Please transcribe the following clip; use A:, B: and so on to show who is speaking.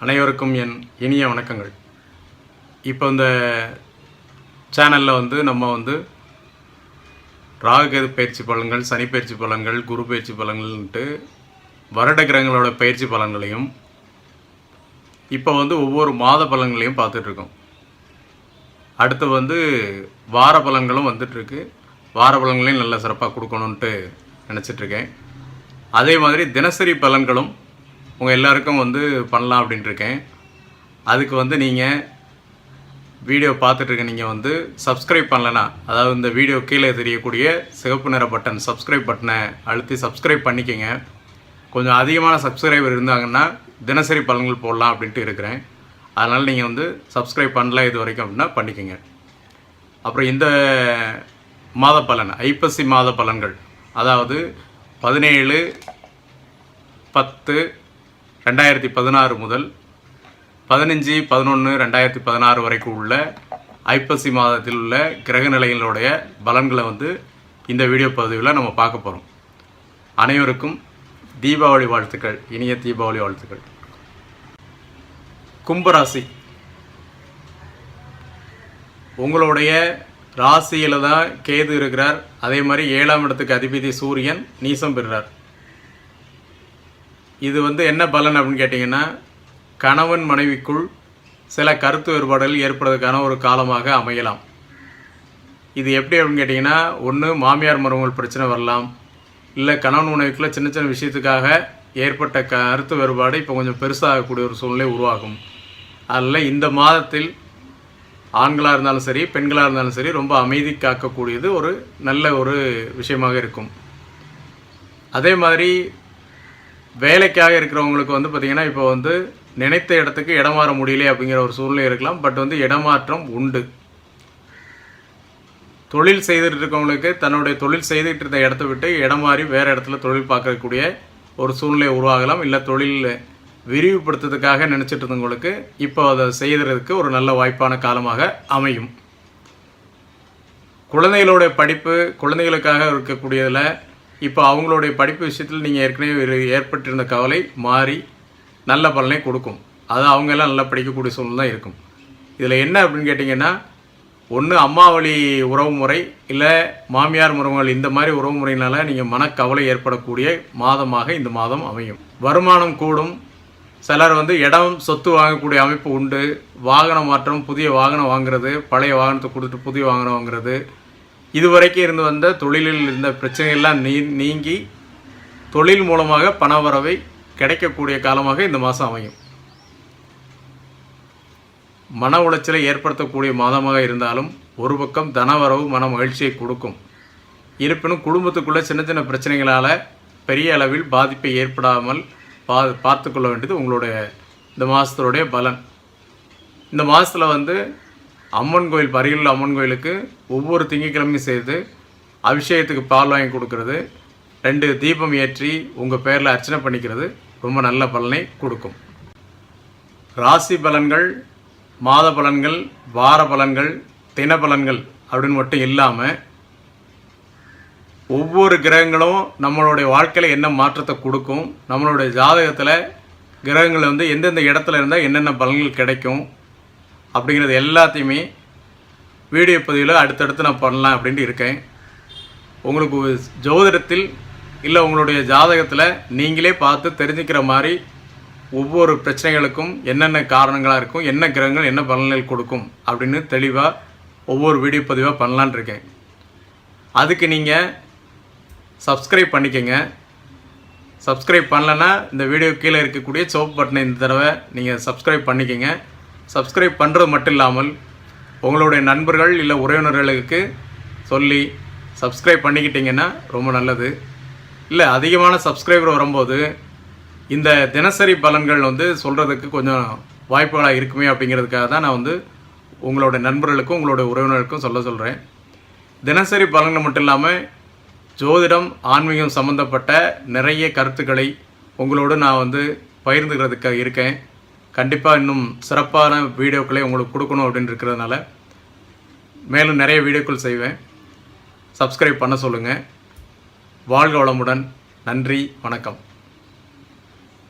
A: அனைவருக்கும் என் இனிய வணக்கங்கள். இப்போ இந்த சேனலில் நம்ம ராகுகேது பயிற்சி பலன்கள், சனி பயிற்சி பலன்கள், குரு பயிற்சி பலன்கள்ன்ட்டு வருட கிரகங்களோட பயிற்சி பலன்களையும் இப்போ ஒவ்வொரு மாத பலன்களையும் பார்த்துட்ருக்கோம். அடுத்து வார பலன்களும் வந்துட்டுருக்கு. வார பலன்களையும் நல்ல சிறப்பாக கொடுக்கணுன்ட்டு நினச்சிட்ருக்கேன். அதே மாதிரி தினசரி பலன்களும் உங்கள் எல்லாருக்கும் பண்ணலாம் அப்படின்ட்டுருக்கேன். அதுக்கு நீங்கள் வீடியோ பார்த்துட்ருக்க நீங்கள் சப்ஸ்கிரைப் பண்ணலன்னா, அதாவது இந்த வீடியோ கீழே தெரியக்கூடிய சிவப்பு நிற பட்டன் சப்ஸ்கிரைப் பட்டனை அழுத்தி சப்ஸ்கிரைப் பண்ணிக்கோங்க. கொஞ்சம் அதிகமான சப்ஸ்கிரைபர் இருந்தாங்கன்னா தினசரி பலன்கள் போடலாம் அப்படின்ட்டு இருக்கிறேன். அதனால் நீங்கள் சப்ஸ்கிரைப் பண்ணல இது வரைக்கும் அப்படின்னா பண்ணிக்கோங்க. அப்புறம் இந்த மாத பலன், ஐப்பசி மாத பலன்கள், அதாவது 17/10/2016 முதல் 15/11/2016 வரைக்கும் உள்ள ஐப்பசி மாதத்தில் உள்ள கிரக நிலைகளுடைய பலன்களை இந்த வீடியோ பதிவில் நம்ம பார்க்க போகிறோம். அனைவருக்கும் தீபாவளி வாழ்த்துக்கள், இனிய தீபாவளி வாழ்த்துக்கள். கும்பராசி, உங்களுடைய ராசியில் தான் கேது இருக்கிறார். அதே மாதிரி 7ஆம் இடத்துக்கு அதிபதி சூரியன் நீசம் பெறுறார். இது என்ன பலன் அப்படின்னு கேட்டிங்கன்னா, கணவன் மனைவிக்குள் சில கருத்து வேறுபாடுகள் ஏற்படுறதுக்கான ஒரு காலமாக அமையலாம். இது எப்படி அப்படின்னு கேட்டிங்கன்னா, ஒன்று மாமியார் மருமகள் பிரச்சனை வரலாம், இல்லை கணவன் மனைவிக்குள்ளே சின்ன சின்ன விஷயத்துக்காக ஏற்பட்ட கருத்து வேறுபாடு இப்போ கொஞ்சம் பெருசாகக்கூடிய ஒரு சூழ்நிலை உருவாகும். அதில் இந்த மாதத்தில் ஆண்களாக இருந்தாலும் சரி, பெண்களாக இருந்தாலும் சரி, ரொம்ப அமைதி காக்கக்கூடியது ஒரு நல்ல ஒரு விஷயமாக இருக்கும். அதே மாதிரி வேலைக்காக இருக்கிறவங்களுக்கு பார்த்திங்கன்னா, இப்போ நினைத்த இடத்துக்கு இடம் மாற முடியல அப்படிங்கிற ஒரு சூழ்நிலை இருக்கலாம். பட் இடமாற்றம் உண்டு. தொழில் செய்துட்டு இருக்கவங்களுக்கு தன்னுடைய தொழில் செய்துட்டு இருந்த இடத்த விட்டு இடம் மாறி வேறு இடத்துல தொழில் பார்க்கக்கூடிய ஒரு சூழ்நிலை உருவாகலாம். இல்லை தொழில் விரிவுபடுத்துறதுக்காக நினச்சிட்டு இருந்தவங்களுக்கு இப்போ அதை செய்கிறதுக்கு ஒரு நல்ல வாய்ப்பான காலமாக அமையும். குழந்தைகளுடைய படிப்பு, குழந்தைகளுக்காக இருக்கக்கூடியதில் இப்போ அவங்களுடைய படிப்பு விஷயத்தில் நீங்கள் ஏற்கனவே ஏற்பட்டிருந்த கவலை மாறி நல்ல பலனை கொடுக்கும். அது அவங்கெல்லாம் நல்லா படிக்கக்கூடிய சூழ்நிலை தான் இருக்கும். இதில் என்ன அப்படின்னு கேட்டிங்கன்னா, ஒன்று அம்மா வழி உறவு முறை, இல்லை மாமியார் மருமகள், இந்த மாதிரி உறவு முறையினால் நீங்கள் மனக்கவலை ஏற்படக்கூடிய மாதமாக இந்த மாதம் அமையும். வருமானம் கூடும். சிலர் இடம் சொத்து வாங்கக்கூடிய அமைப்பு உண்டு. வாகன மாற்றம், புதிய வாகனம் வாங்குறது, பழைய வாகனத்தை கொடுத்துட்டு புதிய வாகனம் வாங்குறது, இதுவரைக்கும் இருந்து வந்த தொழிலில் இருந்த பிரச்சனைகள்லாம் நீங்கி தொழில் மூலமாக பணவரவை கிடைக்கக்கூடிய காலமாக இந்த மாதம் அமையும். மன உளைச்சலை ஏற்படுத்தக்கூடிய மாதமாக இருந்தாலும் ஒரு பக்கம் தனவரவு மன மகிழ்ச்சியை கொடுக்கும். இருப்பினும் குடும்பத்துக்குள்ளே சின்ன சின்ன பிரச்சனைகளால் பெரிய அளவில் பாதிப்பை ஏற்படாமல் பார்த்து கொள்ள வேண்டியது உங்களுடைய இந்த மாதத்தினுடைய பலன். இந்த மாதத்தில் அம்மன் கோயில், அருகிலுள்ள அம்மன் கோயிலுக்கு ஒவ்வொரு திங்கட்கிழமையும் செய்து அபிஷேகத்துக்கு பால் வாங்கி கொடுக்கறது, 2 தீபம் ஏற்றி உங்கள் பேரில் அர்ச்சனை பண்ணிக்கிறது ரொம்ப நல்ல பலனை கொடுக்கும். ராசி பலன்கள், மாத பலன்கள், வார பலன்கள், தின பலன்கள் அப்படின்னு மட்டும் இல்லாமல் ஒவ்வொரு கிரகங்களும் நம்மளுடைய வாழ்க்கையில் என்ன மாற்றத்தை கொடுக்கும், நம்மளுடைய ஜாதகத்தில் கிரகங்கள் எந்தெந்த இடத்துல இருந்தால் என்னென்ன பலன்கள் கிடைக்கும் அப்படிங்கிறது எல்லாத்தையுமே வீடியோ பதிவில் அடுத்தடுத்து நான் பண்ணலாம் அப்படின்ட்டு இருக்கேன். உங்களுக்கு ஜோதிடத்தில் இல்லை உங்களுடைய ஜாதகத்தில் நீங்களே பார்த்து தெரிஞ்சுக்கிற மாதிரி ஒவ்வொரு பிரச்சனைகளுக்கும் என்னென்ன காரணங்களாக இருக்கும், என்ன கிரகங்கள் என்ன பலன்கள் கொடுக்கும் அப்படின்னு தெளிவாக ஒவ்வொரு வீடியோ பதிவாக பண்ணலான் இருக்கேன். அதுக்கு நீங்கள் சப்ஸ்கிரைப் பண்ணிக்கோங்க. சப்ஸ்கிரைப் பண்ணலைன்னா இந்த வீடியோ கீழே இருக்கக்கூடிய சிவப்பு பட்டனை இந்த தடவை நீங்கள் சப்ஸ்கிரைப் பண்ணிக்கோங்க. சப்ஸ்கிரைப் பண்ணுறது மட்டும் இல்லாமல் உங்களுடைய நண்பர்கள் இல்லை உறவினர்களுக்கு சொல்லி சப்ஸ்கிரைப் பண்ணிக்கிட்டிங்கன்னா ரொம்ப நல்லது. இல்லை அதிகமான சப்ஸ்கிரைபர் வரும்போது இந்த தினசரி பலன்கள் சொல்கிறதுக்கு கொஞ்சம் வாய்ப்புகளாக இருக்குமே அப்படிங்கிறதுக்காக தான் நான் உங்களோட நண்பர்களுக்கும் உங்களுடைய உறவினர்களுக்கும் சொல்கிறேன். தினசரி பலன்கள் மட்டும் இல்லாமல் ஜோதிடம், ஆன்மீகம் சம்மந்தப்பட்ட நிறைய கருத்துக்களை உங்களோடு நான் பகிர்ந்துக்கிறதுக்காக இருக்கேன். கண்டிப்பாக இன்னும் சிறப்பான வீடியோக்களை உங்களுக்கு கொடுக்கணும் அப்படின்னு இருக்கிறதுனால மேலும் நிறைய வீடியோக்கள் செய்வேன். சப்ஸ்கிரைப் பண்ண சொல்லுங்கள். வாழ்க வளமுடன். நன்றி, வணக்கம்.